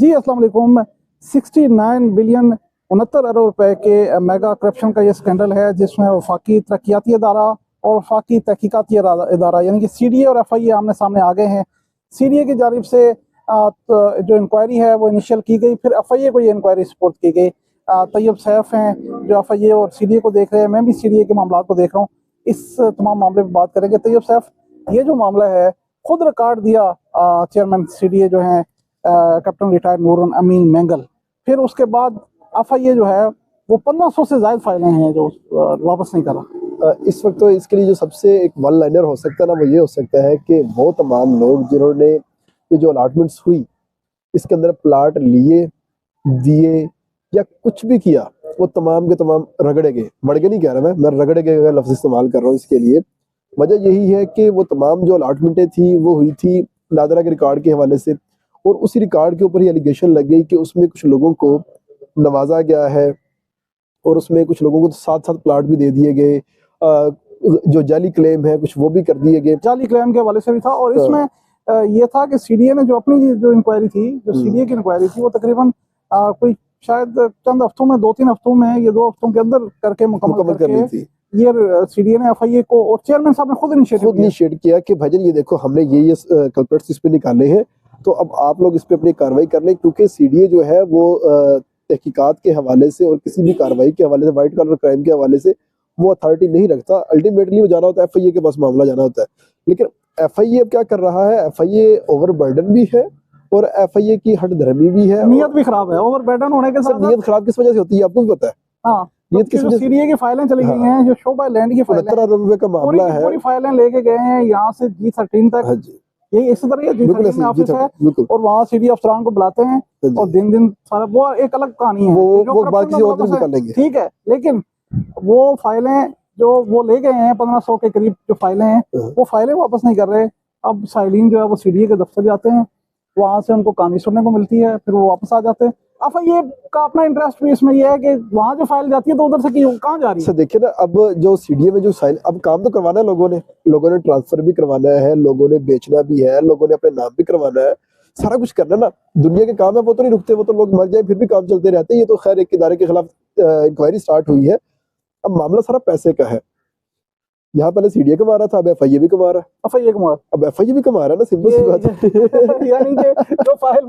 जी अस्सलाम वालेकुम। 69 बिलियन 69 अरब रुपए के मेगा करप्शन का ये स्कैंडल है, जिसमें वफाकी तरक्याती इदारा और वफाकी तहकीकाती इदारा यानी कि CDA और FIA आमने सामने आ गए हैं। CDA की जानिब से जो इंक्वायरी है वो इनिशियल की गई, फिर FIA को ये इंक्वायरी सपोर्ट की गई। तैयब सैफ हैं जो FIA और CDA को देख रहे हैं, मैं भी CDA के मामला को देख रहा हूँ। इस तमाम मामले पर बात करेंगे। तैयब सैफ, ये जो मामला है, खुद रिकॉर्ड दिया चेयरमैन CDA जो हैं कैप्टन रिटायर्ड नूरुन अमीन मैंगल। फिर उसके बाद FIA जो है वो 1500 से ज्यादा फाइलें हैं जो वापस नहीं कर रहा। इस वक्त तो इसके लिए जो सबसे एक वन लाइनर हो सकता है ना, वो ये हो सकता है कि वो तमाम लोग जिन्होंने ये जो अलॉटमेंट्स हुई इसके अंदर प्लाट लिए, दिए या कुछ भी किया, वो तमाम के तमाम रगड़े गए। मड़गे नहीं कह रहा मैं रगड़े गए का लफ्ज इस्तेमाल कर रहा हूँ इसके लिए। वजह यही है कि वो तमाम जो अलॉटमेंटें थी वो हुई थी नादरा के रिकॉर्ड के हवाले से, और उसी रिकॉर्ड के ऊपर ही एलिगेशन लग गई कि उसमें कुछ लोगों को नवाजा गया है और उसमें कुछ लोगों को साथ साथ प्लाट भी दे दिए गए। जो जाली क्लेम है कुछ वो भी कर दिए गए। जाली क्लेम के हवाले से भी था, और इसमें ये था कि CDA ने जो अपनी जो इंक्वायरी थी, जो CDA की इंक्वायरी थी, वो तकरीबन कोई शायद चंद हफ्तों में, 2-3 हफ्तों में, ये 2 हफ्तों के अंदर करके मुकम्मल करनी थी। ये CDA ने FIA को और चेयरमैन साहब ने खुद इनिशिएट किया कि भाईजान ये देखो हमने ये कल्प्रिट्स इस पे निकाले हैं, तो अब आप लोग इस पे अपनी कार्रवाई कर लें, क्योंकि CDA जो है वो तहकीकात के हवाले से और किसी भी कार्रवाई के हवाले से, व्हाइट कॉलर क्राइम के हवाले से वो अथॉरिटी नहीं रखता। अल्टीमेटली वो जाना होता है FIA के पास, मामला जाना होता है। लेकिन FIA अब क्या कर रहा है, FIA ओवरबर्डन भी है और FIA की हट धर्मी भी है, नीयत भी खराब है। ओवरबर्डन होने के साथ नीयत खराब किस वजह से होती है आपको भी पता है? हाँ, नीयत किस वजह से? CDA की फाइलें चली गई हैं, जो शो बाय लैंड की फाइलें, 69 अरब रुपए का मामला है, पूरी फाइलें लेके गए हैं यहाँ से G13 तक। यही इसी तरह G13 में ऑफिस है, और वहाँ CDA अफसरान को बुलाते हैं और दिन सारा, वो एक अलग कहानी है, वो बात किसी और दिन निकालेंगे, ठीक है। लेकिन वो फाइलें जो वो ले गए हैं 1500 के करीब जो फाइलें हैं, वो फाइलें वापस नहीं कर रहे। अब साइलिन जो है वो CDA के दफ्तर जाते हैं, वहां से उनको कहानी सुनने को मिलती है, फिर वो वापस आ जाते हैं। FIA का अपना इंटरेस्ट भी इसमें ये है कि वहां जो फाइल जाती है तो उधर से कहाँ जा रही है। देखिए ना, अब जो CDA में जो साइल, अब काम तो करवाना है लोगों ने ट्रांसफर भी करवाना है, लोगों ने बेचना भी है, लोगों ने अपने नाम भी करवाना है, सारा कुछ करना ना। दुनिया के काम है, वो तो नहीं रुकते, वो तो लोग मर जाए फिर भी काम चलते रहते हैं। ये तो खैर एक इदारे के खिलाफ इंक्वायरी स्टार्ट हुई है। अब मामला सारा पैसे का है। यहाँ पहले CDA कमा रहा था, अब FIA भी कमा रहा है। अब FIA भी कमा रहा है ना, सिंपल सी बात है। यानी कि जो फाइल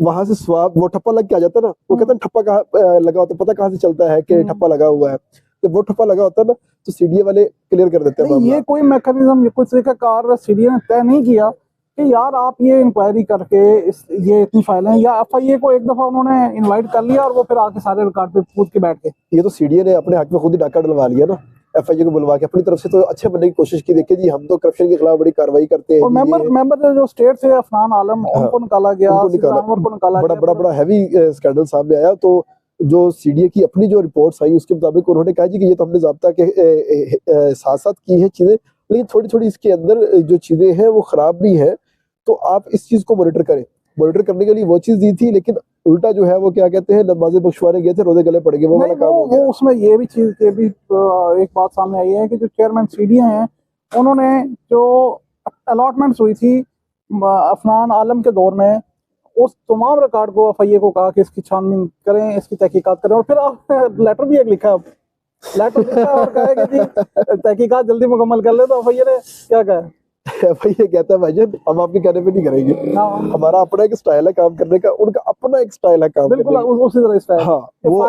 वहां से स्वाब वो ठप्पा लग के आ जाता है ना, वो कहते हैं ठप्पा कहाँ लगा होता है, पता कहाँ से चलता है कि ठप्पा लगा हुआ है। जब वो ठप्पा लगा होता है ना, तो CDA वाले क्लियर कर देते हैं। ये कोई मैकेनिज्म, ये कोई तरीकाकार CDA ने तय नहीं किया कि यार आप ये इंक्वायरी करके ये इतनी फाइलें, या FIA को एक दफा उन्होंने इनवाइट कर लिया और वो फिर आके सारे रिकॉर्ड पे कूद के बैठ गए। ये तो CDA ने अपने हक में खुद ही डाका डलवा लिया ना, FIA को बुलवा के अपनी तरफ से तो अच्छे बनने की कोशिश की। देखिए जी, हम तो करप्शन के खिलाफ बड़ी कार्रवाई करते हैं। और मेंबर जो स्टेट से अफनान आलम, उनको निकाला गया, बड़ा हैवी स्कैंडल सामने आया। तो जो CDA की अपनी जो रिपोर्ट्स आई उसके मुताबिक उन्होंने कहा जी कि ये तो हमने ज़ाब्ता के साथ साथ की है चीजें, लेकिन थोड़ी थोड़ी इसके अंदर जो चीजें हैं वो खराब भी हैं, तो आप इस चीज को मॉनिटर करें। मॉनिटर करने के लिए वो चीज दी थी, लेकिन उल्टा जो है वो क्या कहते हैं, नमाज़ें बख्शवाने गए थे, रोजे गले पड़ गए, वो वाला काम हो गया। उसमें ये भी एक बात सामने आई है कि जो चेयरमैन CDA हैं, उन्होंने जो अलॉटमेंट्स हुई थी अफनान आलम के दौर में, उस तमाम रिकॉर्ड को FIA को कहा कि इसकी छानबीन करें, इसकी तहकीकात करें, और फिर लेटर भी एक लिखा और कहा कि जी तहकीकात जल्दी मुकम्मल कर ले। तो FIA ने क्या कहा? FIA कहता है भाईजान हम आपके कहने पे नहीं करेंगे, हमारा अपना एक स्टाइल है काम करने का, उनका अपना एक स्टाइल है काम बिल्कुल करने का। उसी तरह स्टाइल। हाँ, वो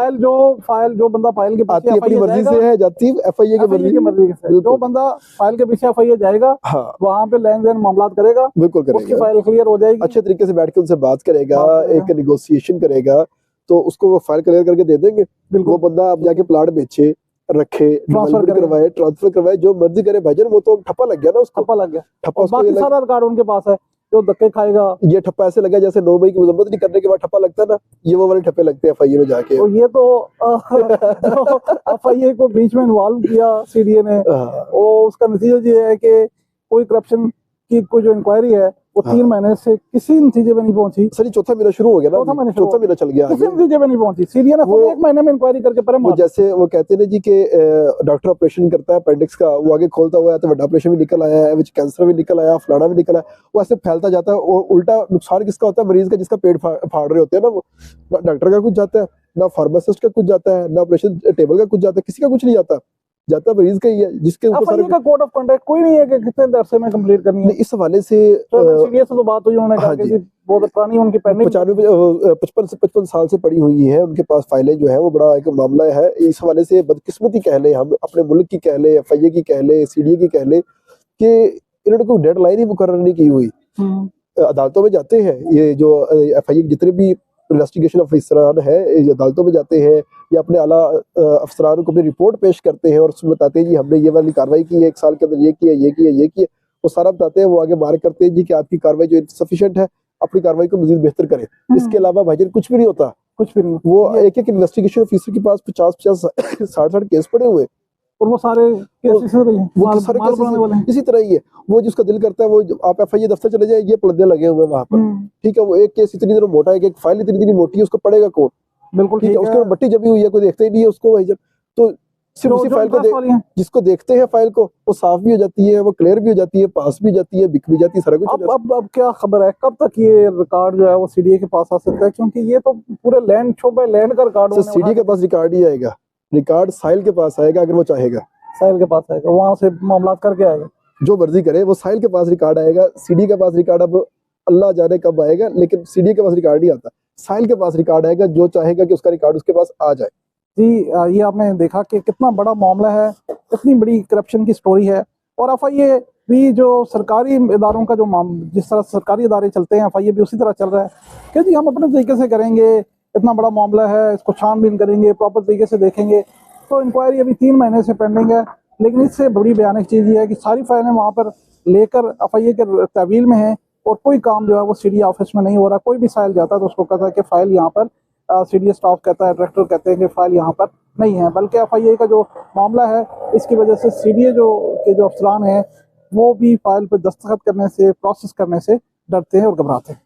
फाइल जो बंदा फाइल के पीछे अपनी मर्जी से है, जाती है FIA की मर्जी से। जो बंदा फाइल के पीछे FIA जाएगा, हाँ, वहाँ पे लेन देन मामला करेगा, बिल्कुल करेगा, उसकी फाइल क्लियर हो जाएगी, अच्छे तरीके से बैठ के उनसे बात करेगा, एक निगोशिएशन करेगा, तो उसको वो फाइल क्लियर करके दे देंगे। वो बंदा अब जाके प्लाट बेचे, रखे, ट्रांसफर करवाए, जो मर्जी करे भाईजान, वो तो ठप्पा लग गया ना, उसको ठप्पा लग गया। बाकी सारा रिकॉर्ड उनके पास है, जो धक्के खाएगा। ये ठप्पा ऐसे लगा जैसे 9 मई की मजम्मत नहीं करने के बाद ठप्पा लगता है ना, ये वो वाले ठप्पे लगते हैं FIA में जाके। और ये तो FIA को बीच में इन्वॉल्व किया CDA ने, और उसका नतीजा ये है कि कोई करप्शन की कोई जो इंक्वायरी है वो 3 महीने से किसी नतीजे पे नहीं पहुंची। सर ये चौथा महीना शुरू हो गया ना, चौथा महीना शुरू चौथा महीना चल गया किसी आगे। नतीजे पे नहीं पहुंची। सीडीए ने खुद 1 महीने में इंक्वायरी करके परे वो मार जैसे वो कहते हैं ना जी कि डॉक्टर ऑपरेशन करता है अपेंडिक्स का, वो आगे खोलता हुआ है तो बड़ा ऑपरेशन भी निकल आया है, विच कैंसर भी निकल आया, फलाना भी निकल आया, वो ऐसे फैलता जाता है। और उल्टा नुकसान किसका होता है? मरीज का, जिसका पेट फाड़ रहे होते हैं ना वो। ना डॉक्टर का कुछ जाता है, ना फार्मासिस्ट का कुछ जाता है, ना ऑपरेशन टेबल का कुछ जाता है, किसी का कुछ नहीं जाता, जाता मरीज का ही है, जिसके ऊपर एफआईए का कोड ऑफ कंडक्ट कोई नहीं है कि कितने अरसे में कंप्लीट करनी है। इस हवाले से सीडीए से तो बात हुई, उन्होंने कहा हाँ कि जी। जी बहुत पुरानी उनकी पेंडिंग 55 साल से पड़ी हुई है उनके पास फाइलें जो है, वो बड़ा एक मामला है। इस हवाले से बदकिस्मती कह ले, हम अपने मुल्क की कह ले, एफआईए की कह ले, सीडीए की कह ले, कि इन्होंने कोई डेडलाइन ही मुकर्रर नहीं की हुई। अदालतों में जाते हैं ये जो एफआईए के जितने भी इन्वेस्टिगेशन ऑफिसरान है, ये अदालतों में जाते हैं या अपने आला अफसरान को अपनी रिपोर्ट पेश करते हैं और उसमें बताते हैं जी हमने ये वाली कार्रवाई की है, 1 साल के अंदर ये किया, ये किया, ये किया, वो सारा बताते हैं। वो आगे मार्क करते हैं जी कि आपकी कार्रवाई जो सफिशिएंट है, अपनी कार्रवाई को मजीद बेहतर करें। इसके अलावा भाईजान कुछ भी नहीं होता, कुछ भी नहीं। वो एक इन्वेस्टिगेशन ऑफिसर के पास 50 60 केस पड़े हुए हैं, और वो सारे केस इसी तरह ही हैं, वो सारे माल बनाने वाले हैं। इसी तरह ही है। वो जिसका दिल करता है वो आप एफआईए दफ्तर चले जाए, ये पर्दे लगे हुए हैं वहां पर, ठीक है। वो एक केस इतनी देर मोटा है कि एक फाइल इतनी इतनी मोटी है, उसको पढ़ेगा कौन? बिल्कुल ठीक है, उसके ऊपर मट्टी जमी हुई है, कोई देखता ही नहीं है उसको भाईजान। तो सिर्फ उसी फाइल को जिसको देखते हैं फाइल को, वो साफ भी हो जाती है, वो क्लियर भी हो जाती है, पास भी हो जाती है, बिक भी जाती है, सारा कुछ। अब क्या खबर है कब तक ये रिकॉर्ड जो है वो सीडीए के पास आ सकता है? क्योंकि ये तो पूरे लैंड शो बाय लैंड का रिकॉर्ड सीडीए के पास रिकॉर्ड ही आएगा, रिकॉर्ड साहिल के पास आएगा अगर वो चाहेगा। साहिल के पास आएगा, वहां से मामला करके आएगा, जो मर्जी करे, वो साहिल के पास रिकॉर्ड आएगा। सीडी के पास रिकॉर्ड अब अल्लाह जाने कब आएगा, लेकिन सीडी के पास रिकॉर्ड नहीं आता, साहिल के पास रिकॉर्ड आएगा। जो चाहेगा कि उसका रिकॉर्ड उसके पास आ जाए। जी ये आपने देखा कि कितना बड़ा मामला है, कितनी बड़ी करप्शन की स्टोरी है। और एफआईए भी जो सरकारी इदारों का जो जिस तरह सरकारी इदारे चलते हैं, एफआईए भी उसी तरह चल रहा है कि जी हम अपने तरीके से करेंगे, इतना बड़ा मामला है, इसको छानबीन करेंगे, प्रॉपर तरीके से देखेंगे। तो इंक्वायरी अभी 3 महीने से पेंडिंग है, लेकिन इससे बड़ी भयानक चीज़ ये है कि सारी फाइलें वहाँ पर लेकर एफआईए के तहवील में हैं और कोई काम जो है वो सीडीए ऑफिस में नहीं हो रहा। कोई भी साइल जाता है तो उसको कहता है कि फाइल यहाँ पर, सीडीए स्टाफ कहता है, डायरेक्टर कहते हैं कि फाइल यहाँ पर नहीं है। बल्कि एफआईए का जो मामला है, इसकी वजह से सीडीए जो अफसरान हैं वो भी फाइल पर दस्तखत करने से, प्रोसेस करने से डरते हैं और घबराते हैं।